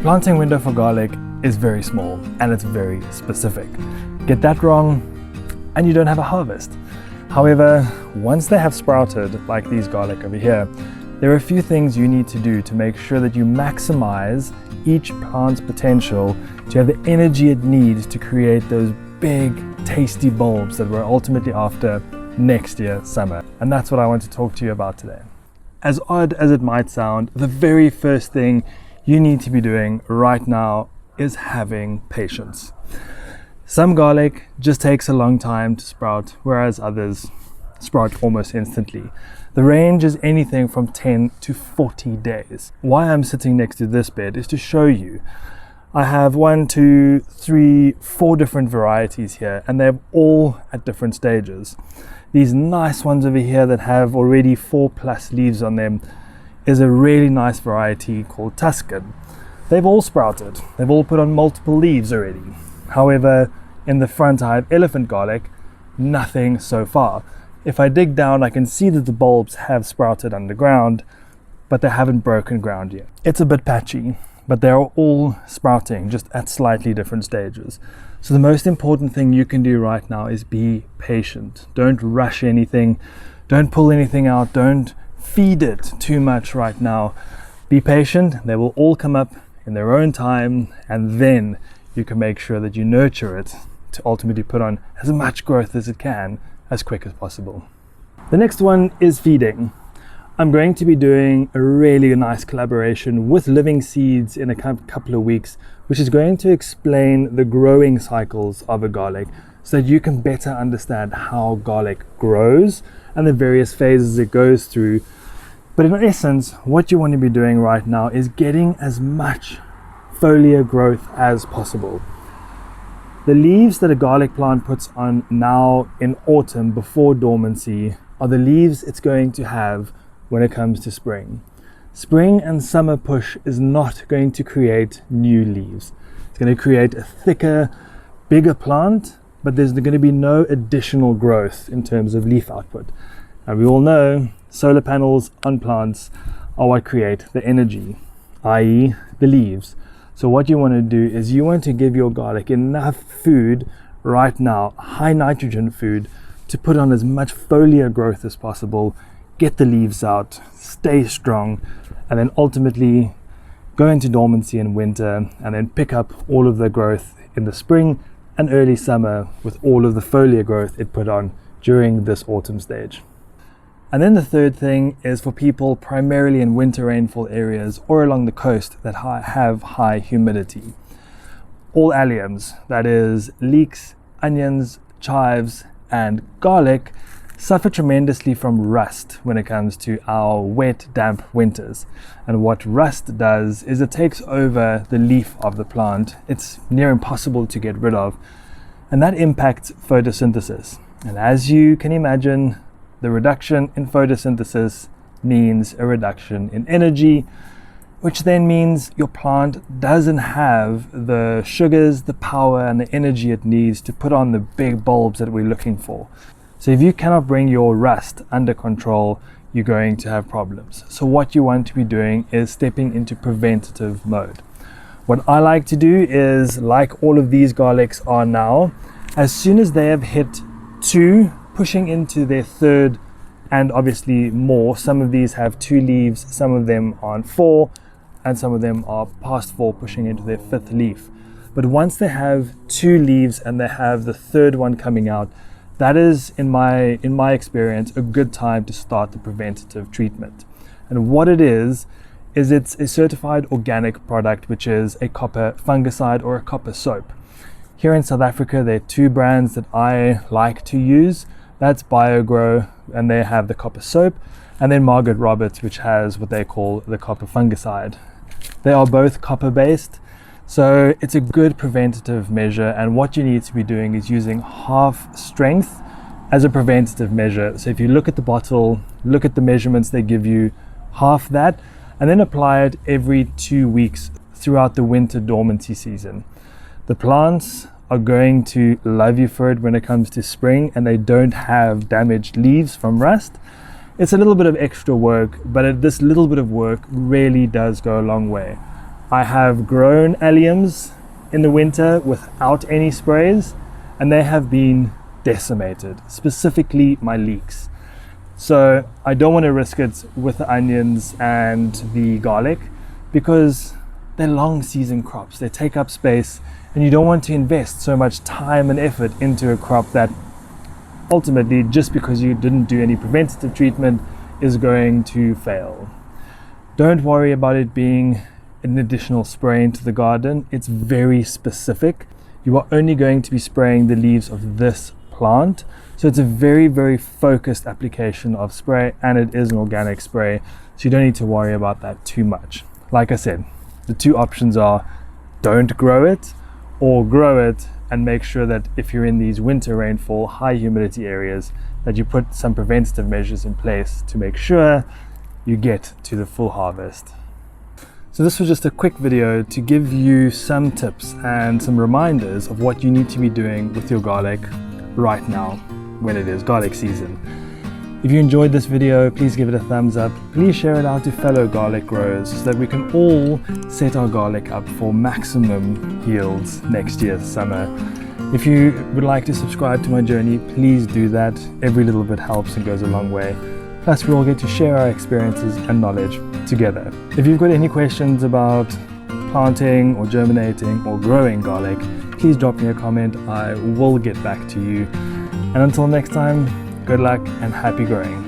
planting window for garlic is very small and it's very specific. Get that wrong and you don't have a harvest. However, once they have sprouted, like these garlic over here, there are a few things you need to do to make sure that you maximize each plant's potential to have the energy it needs to create those big, tasty bulbs that we're ultimately after next year, summer. And that's what I want to talk to you about today. As odd as it might sound, the very first thing you need to be doing right now is having patience. Some garlic just takes a long time to sprout, whereas others sprout almost instantly. The range is anything from 10 to 40 days. Why I'm sitting next to this bed is to show you. I have 1, 2, 3, 4 different varieties here, and they're all at different stages. These nice ones over here that have already 4+ leaves on them is a really nice variety called Tuscan. They've all sprouted. They've all put on multiple leaves already. However, in the front I have elephant garlic, nothing so far. If I dig down, I can see that the bulbs have sprouted underground, but they haven't broken ground yet. It's a bit patchy, but they're all sprouting, just at slightly different stages. So the most important thing you can do right now is be patient. Don't rush anything. Don't pull anything out. Don't feed it too much right now. Be patient. They will all come up in their own time, and then you can make sure that you nurture it to ultimately put on as much growth as it can as quick as possible. The next one is feeding. I'm going to be doing a really nice collaboration with Living Seeds in a couple of weeks, which is going to explain the growing cycles of a garlic so that you can better understand how garlic grows and the various phases it goes through. But in essence, what you want to be doing right now is getting as much foliar growth as possible. The leaves that a garlic plant puts on now in autumn before dormancy are the leaves it's going to have when it comes to spring. Spring and summer push is not going to create new leaves. It's going to create a thicker, bigger plant, but there's going to be no additional growth in terms of leaf output. And we all know solar panels on plants are what create the energy, i.e. the leaves. So what you want to do is you want to give your garlic enough food right now, high nitrogen food, to put on as much foliar growth as possible, get the leaves out, stay strong, and then ultimately go into dormancy in winter and then pick up all of the growth in the spring and early summer with all of the foliar growth it put on during this autumn stage. And then the third thing is for people primarily in winter rainfall areas or along the coast that have high humidity. All alliums, that is leeks, onions, chives, and garlic, suffer tremendously from rust when it comes to our wet, damp winters. And what rust does is it takes over the leaf of the plant. It's near impossible to get rid of, and that impacts photosynthesis. And as you can imagine, the reduction in photosynthesis means a reduction in energy, which then means your plant doesn't have the sugars, the power, and the energy it needs to put on the big bulbs that we're looking for. So if you cannot bring your rust under control, you're going to have problems. So what you want to be doing is stepping into preventative mode. What I like to do is, like all of these garlics are now, as soon as they have hit 2, pushing into their 3rd, and obviously more. Some of these have 2 leaves, some of them are on 4, and some of them are past 4, pushing into their 5th leaf. But once they have 2 leaves and they have the 3rd one coming out, that is, in my experience, a good time to start the preventative treatment. And what it is it's a certified organic product, which is a copper fungicide or a copper soap. Here in South Africa, there are 2 brands that I like to use. That's BioGrow, and they have the copper soap, and then Margaret Roberts, which has what they call the copper fungicide. They are both copper based, so it's a good preventative measure, and what you need to be doing is using half strength as a preventative measure. So if you look at the bottle, look at the measurements they give you, half that, and then apply it every 2 weeks throughout the winter dormancy season. The plants are going to love you for it when it comes to spring, and they don't have damaged leaves from rust. It's a little bit of extra work, but this little bit of work really does go a long way. I have grown alliums in the winter without any sprays, and they have been decimated, specifically my leeks. So I don't want to risk it with the onions and the garlic because they're long season crops. They take up space, and you don't want to invest so much time and effort into a crop that ultimately, just because you didn't do any preventative treatment, is going to fail. Don't worry about it being an additional spray into the garden. It's very specific. You are only going to be spraying the leaves of this plant. So it's a very, very focused application of spray, and it is an organic spray. So you don't need to worry about that too much. Like I said, the two options are don't grow it or grow it, and make sure that if you're in these winter rainfall, high humidity areas, that you put some preventative measures in place to make sure you get to the full harvest. So this was just a quick video to give you some tips and some reminders of what you need to be doing with your garlic right now when it is garlic season. If you enjoyed this video, please give it a thumbs up. Please share it out to fellow garlic growers so that we can all set our garlic up for maximum yields next year's summer. If you would like to subscribe to my journey, please do that. Every little bit helps and goes a long way. Plus, we all get to share our experiences and knowledge together. If you've got any questions about planting or germinating or growing garlic, please drop me a comment. I will get back to you. And until next time, good luck and happy growing.